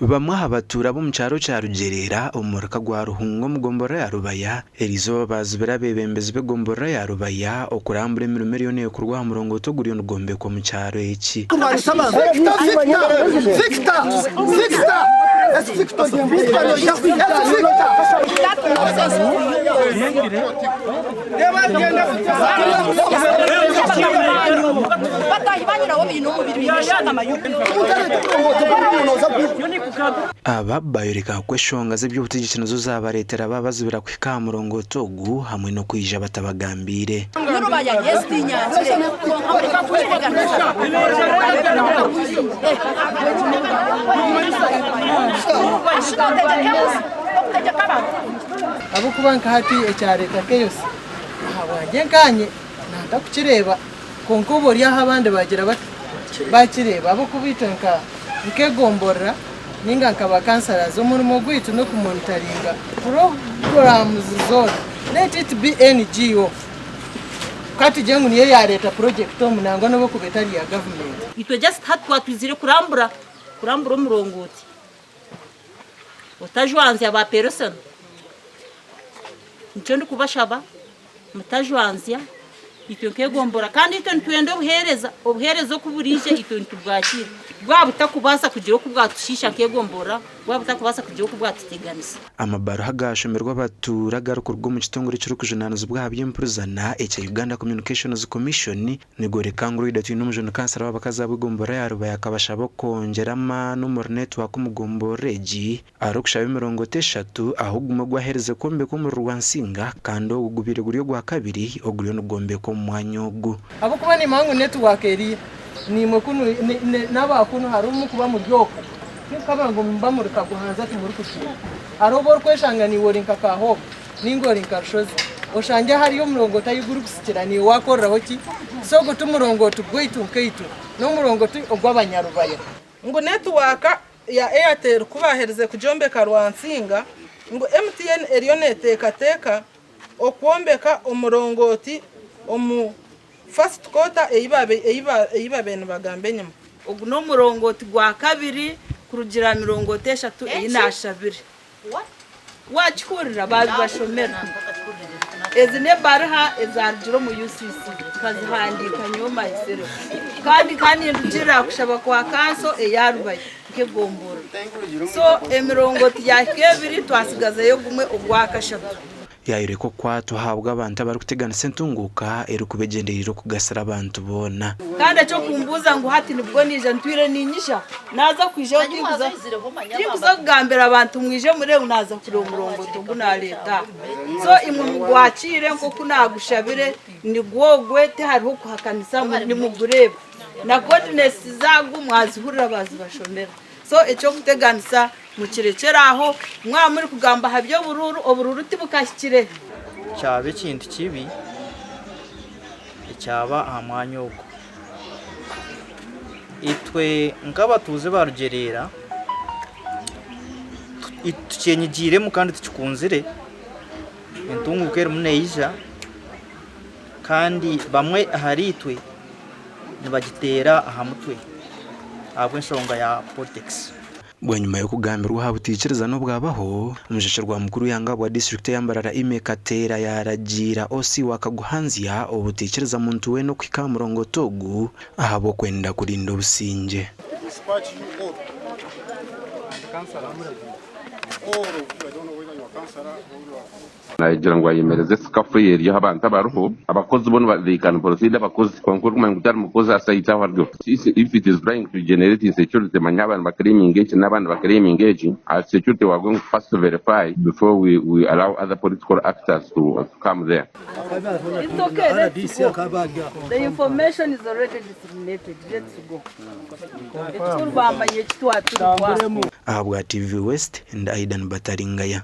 bamwe abatura bo mu cyaro cya Rugerera umuraka gwa Ruhungo mugombora ya Rubaya erizo bazibera bebembeze begombora ya Rubaya okurambure miliyoni yo kurwa murongo toguriyo ngombe ko mu cyaro eki aba bayoreka kweshonga z'eby'ubutegetsi nazo zabaretera babazibira ku kamurongo togu hamwe no kwija batabagambire abo kubanka hati ecyareka keyose ahawagenkanye ntakukireba konko boriya abandi bagira bakireba abo kubitanka nkegombora ninga nkaba kansara zo murimo gwitu no kumonitoringa programs zone let it be NGO kati jengu niyo ya leta project omunango no kubetari ya government itwe just hatwa twizire kurambura umurongoti utajwanze aba person nicyo ndi kubashaba mutajwanzya itwe kegombora kandi itwe twende obuhereza kuburije itwe tubwakira bwa butakubasa kugira ko bwatushisha kegombora bwa butakubasa kugira ko bwatuteganisa amabaro hagashomerwa abaturaga rukorwa mu kitongore cyo kujananuza bwabye impuruzana ecya Uganda Communications Commission nigore kanguru idatu n'umujana kansara babakazabwigombora ya Rubaya akabashabo kongerama no network umugomboreji arokushaba 30 ahuguma gwahereze kombe ko mu Rwansinga kando ugubire guriyo gwa kabiri oguriyo n'ugombe ko mwanyogo abo kuba ni mangu network eri ni mukunu n'abakunu harumu kuba mu byoko kaba ngo mbamurika guhanza tumuri kushira arobor kweshangani worinka kaho ningori nkarshozi oshanje hari yo murongo tayiguru kusikirani wakoraho ki so gutumurongo tugweitu nkeitu no murongo tu ogwabanyarubaya ngo network ya Airtel kubahereze kujombe Rwansinga ngo MTN eriyo neteka okwombeka umurongoti omu first quarter eyibabe bagambe nyuma ugu no murongoti gwa kabiri kurugira 30 eyinashabire wachkurira babashomera ezine barha ezarjiro mu UCC kazihandika nyuma isero kandi ndujira kushaba kwa kanso eyarubaye kegombora so emirongoti ya kebiri twasigazayo gumwe ogwakashatu yayire ko kwatu habwa abantu abari kutegana sentunguka eri kubegenderiro kugasara abantu bona kandi cyo kumbuza ngo hati nibwo nije ntwire ninyisha naza kwije ndikuza kugambira abantu mwije mure unaza kuri umurongo tuguna leta so imwe mugwakire nko kunagushabire ni gwogwe te hariho kuhakanisa muri mugureba na godness zagu mwazihurira bazi bashomera so echo kuteganisa mukirekera aho mwa muri kugamba habyo obururu tibukashikire cyabe kintu kibi cyaba amanyoko itwe ngabatuze barugerera itukenyigire mu kandi tukunzire entunguke muneyija kandi bamwe hari itwe nibagitera ahamutwe abwe nshonga ya politics bwanyuma yo kugambirwa habutikereza no bwabaho umujesherwa mukuru yanga bwa district yambarara imekatera yaragira osi wakaguhanzia obutikereza muntu we no kwikamurongo togu ahabo kwenda kurinda ubusinge nagira ngo ayemereze sikafuyeri y'abantu abaruho abakozi bono they can proceed abakozi konkurwa mu gutara mukozi asayita waryo if it is trying to generate insecurity manyaba bakari engage n'abandi bakari engage as security we are going first to verify before we allow other political actors to come there. It's okay, the information is already disseminated. Let's go. Ahabwa TV West and Aidan Bataringaya.